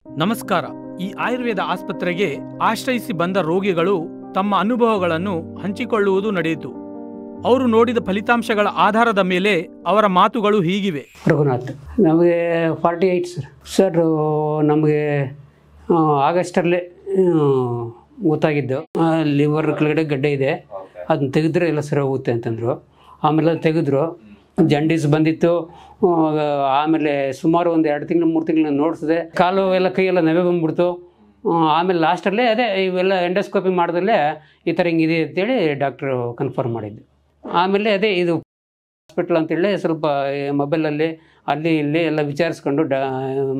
ನಮಸ್ಕಾರ. ಈ ಆಯುರ್ವೇದ ಆಸ್ಪತ್ರೆಗೆ ಆಶ್ರಯಿಸಿ ಬಂದ ರೋಗಿಗಳು ತಮ್ಮ ಅನುಭವಗಳನ್ನು ಹಂಚಿಕೊಳ್ಳುವುದು ನಡೆಯಿತು. ಅವರು ನೋಡಿದ ಫಲಿತಾಂಶಗಳ ಆಧಾರದ ಮೇಲೆ ಅವರ ಮಾತುಗಳು ಹೀಗಿವೆ. ರಘುನಾಥ್, ನಮಗೆ 48 ಸರ್. ನಮಗೆ ಆಗಸ್ಟಲ್ಲೇ ಗೊತ್ತಾಗಿದ್ದು ಲಿವರ್ ಕೆಳಗಡೆ ಗಡ್ಡೆ ಇದೆ, ಅದನ್ನ ತೆಗೆದ್ರೆ ಎಲ್ಲ ಸರಿ ಹೋಗುತ್ತೆ ಅಂತಂದರು. ಆಮೇಲೆ ತೆಗೆದ್ರು, ಜಂಡೀಸ್ ಬಂದಿತ್ತು. ಆಮೇಲೆ ಸುಮಾರು ಒಂದು 2 ತಿಂಗಳು 3 ತಿಂಗಳು ನೋಡಿಸಿದೆ. ಕಾಲು ಎಲ್ಲ ಕೈಯೆಲ್ಲ ನವೆ ಬಂದ್ಬಿಡ್ತು. ಆಮೇಲೆ ಲಾಸ್ಟಲ್ಲೇ ಅದೇ ಇವೆಲ್ಲ ಎಂಡೋಸ್ಕೋಪಿ ಮಾಡಿದಲ್ಲೇ ಈ ಥರ ಹಿಂಗಿದೆ ಅಂತೇಳಿ ಡಾಕ್ಟ್ರು ಕನ್ಫರ್ಮ್ ಮಾಡಿದ್ದು. ಆಮೇಲೆ ಅದೇ ಇದು ಹಾಸ್ಪಿಟ್ಲ್ ಅಂತೇಳಿ ಸ್ವಲ್ಪ ಮೊಬೈಲಲ್ಲಿ ಅಲ್ಲಿ ಇಲ್ಲಿ ಎಲ್ಲ ವಿಚಾರಿಸ್ಕೊಂಡು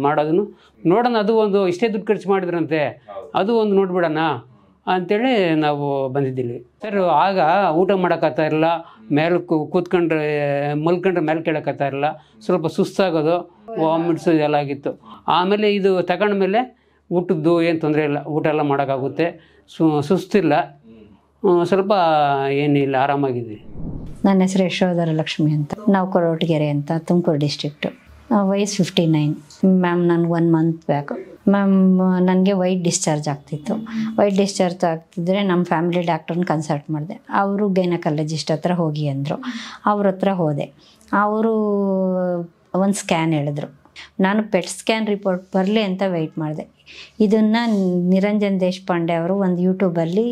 ಮಾಡೋದನ್ನು ನೋಡೋಣ. ಅದು ಒಂದು ಇಷ್ಟೇ ದುಡ್ಡು ಖರ್ಚು ಮಾಡಿದ್ರಂತೆ, ಅದು ಒಂದು ನೋಡ್ಬಿಡೋಣ ಅಂಥೇಳಿ ನಾವು ಬಂದಿದ್ದೀವಿ ಸರ್. ಆಗ ಊಟ ಮಾಡೋಕ್ಕಾಗ್ತಾ ಇರಲಿಲ್ಲ, ಮೇಲೆ ಕೂತ್ಕೊಂಡ್ರೆ ಮಲ್ಕೊಂಡ್ರೆ ಮೇಲೆ ಕೇಳೋಕ್ಕಾಗ್ತಾ ಇರಲಿಲ್ಲ, ಸ್ವಲ್ಪ ಸುಸ್ತಾಗೋದು, ವಾಮಿಟ್ಸು ಇದೆಲ್ಲ ಆಗಿತ್ತು. ಆಮೇಲೆ ಇದು ತಗೊಂಡ್ಮೇಲೆ ಊಟದ್ದು ಏನು ತೊಂದರೆ ಇಲ್ಲ, ಊಟ ಎಲ್ಲ ಮಾಡೋಕ್ಕಾಗುತ್ತೆ, ಸುಸ್ತಿಲ್ಲ, ಸ್ವಲ್ಪ ಏನಿಲ್ಲ, ಆರಾಮಾಗಿದ್ವಿ. ನನ್ನ ಹೆಸರು ಯಶೋಧರ ಲಕ್ಷ್ಮಿ ಅಂತ. ನಾವು ಕೊರಟಗೆರೆ ಅಂತ, ತುಮಕೂರು ಡಿಸ್ಟ್ರಿಕ್ಟು. ವಯಸ್ಸು 59. ಮ್ಯಾಮ್, ನನಗೆ 1 ಮಂತ್ ಬ್ಯಾಕ್ ಮ್ಯಾಮ್ ನನಗೆ ವೈಟ್ ಡಿಸ್ಚಾರ್ಜ್ ಆಗ್ತಿತ್ತು. ವೈಟ್ ಡಿಸ್ಚಾರ್ಜ್ ಆಗ್ತಿದ್ರೆ ನಮ್ಮ ಫ್ಯಾಮಿಲಿ ಡಾಕ್ಟ್ರನ್ನ ಕನ್ಸಲ್ಟ್ ಮಾಡಿದೆ. ಅವರು ಗೈನಕಾಲಜಿಸ್ಟ್ ಹತ್ರ ಹೋಗಿ ಅಂದರು. ಅವ್ರ ಹತ್ರ ಹೋದೆ. ಅವರು ಒಂದು ಸ್ಕ್ಯಾನ್ ಹೇಳಿದ್ರು. ನಾನು ಪೆಟ್ ಸ್ಕ್ಯಾನ್ ರಿಪೋರ್ಟ್ ಬರಲಿ ಅಂತ ವೆಯ್ಟ್ ಮಾಡಿದೆ. ಇದನ್ನು ನಿರಂಜನ್ ದೇಶಪಾಂಡೆ ಅವರು ಒಂದು ಯೂಟ್ಯೂಬಲ್ಲಿ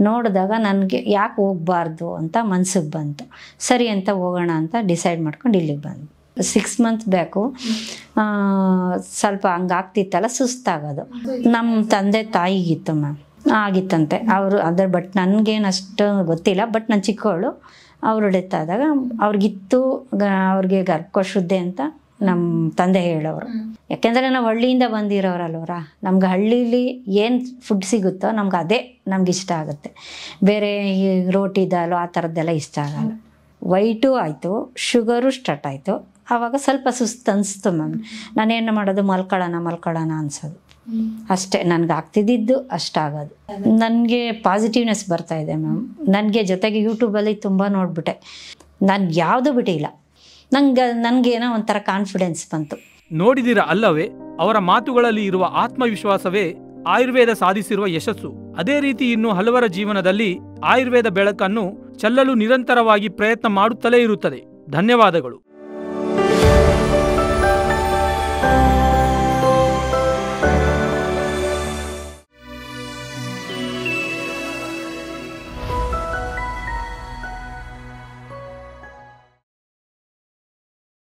ನೋಡಿದಾಗ ನನಗೆ ಯಾಕೆ ಹೋಗಬಾರ್ದು ಅಂತ ಮನ್ಸಿಗೆ ಬಂತು. ಸರಿ ಅಂತ ಹೋಗೋಣ ಅಂತ ಡಿಸೈಡ್ ಮಾಡ್ಕೊಂಡು ಇಲ್ಲಿಗೆ ಬಂದು 6 ಮಂತ್ ಬ್ಯಾಕು ಸ್ವಲ್ಪ ಹಂಗಾಗ್ತಿತ್ತಲ್ಲ, ಸುಸ್ತಾಗೋದು. ನಮ್ಮ ತಂದೆ ತಾಯಿಗಿತ್ತು ಮ್ಯಾಮ್, ಆಗಿತ್ತಂತೆ ಅವರು ಅದರ. ಬಟ್ ನನಗೇನು ಅಷ್ಟು ಗೊತ್ತಿಲ್ಲ. ಬಟ್ ನಾನು ಚಿಕ್ಕವಳು. ಅವರು ಡೆತ್ ಆದಾಗ ಅವ್ರಿಗಿತ್ತು, ಅವ್ರಿಗೆ ಗರ್ಭಕೋಶುದ್ದೆ ಅಂತ ನಮ್ಮ ತಂದೆ ಹೇಳೋರು. ಯಾಕೆಂದರೆ ನಾವು ಹಳ್ಳಿಯಿಂದ ಬಂದಿರೋರಲ್ವರ, ನಮ್ಗೆ ಹಳ್ಳೀಲಿ ಏನು ಫುಡ್ ಸಿಗುತ್ತೋ ನಮ್ಗೆ ಅದೇ ನಮ್ಗೆ ಇಷ್ಟ ಆಗುತ್ತೆ. ಬೇರೆ ಈ ರೋಟಿ ದಾಲು ಆ ಥರದ್ದೆಲ್ಲ ಇಷ್ಟ ಆಗಲ್ಲ. ವೈಟು ಆಯಿತು, ಶುಗರು ಸ್ಟಾರ್ಟ್ ಆಯಿತು. ಆವಾಗ ಸ್ವಲ್ಪ ಸುಸ್ತು ಅನಿಸ್ತು ಮ್ಯಾಮ್. ನಾನೇನು ಮಾಡೋದು, ಮಲ್ಕೊಳ್ಳೋಣ ಅನ್ಸೋದು ಅಷ್ಟೇ. ನನಗೆ ಆಗ್ತಿದ್ದಿದ್ದು ಅಷ್ಟಾಗೋದು. ನನಗೆ ಪಾಸಿಟಿವ್ನೆಸ್ ಬರ್ತಾಯಿದೆ ಮ್ಯಾಮ್. ನನಗೆ ಜೊತೆಗೆ ಯೂಟ್ಯೂಬಲ್ಲಿ ತುಂಬ ನೋಡಿಬಿಟ್ಟೆ, ನಾನು ಯಾವುದೂ ಬಿಟ್ಟಿಲ್ಲ. ನನಗೇನೋ ಒಂಥರ ಕಾನ್ಫಿಡೆನ್ಸ್ ಬಂತು. ನೋಡಿದಿರ ಅಲ್ಲವೇ, ಅವರ ಮಾತುಗಳಲ್ಲಿ ಇರುವ ಆತ್ಮವಿಶ್ವಾಸವೇ ಆಯುರ್ವೇದ ಸಾಧಿಸಿರುವ ಯಶಸ್ಸು. ಅದೇ ರೀತಿ ಇನ್ನು ಹಲವರ ಜೀವನದಲ್ಲಿ ಆಯುರ್ವೇದ ಬೆಳಕನ್ನು ಚೆಲ್ಲಲು ನಿರಂತರವಾಗಿ ಪ್ರಯತ್ನ ಮಾಡುತ್ತಲೇ ಇರುತ್ತದೆ. ಧನ್ಯವಾದಗಳು.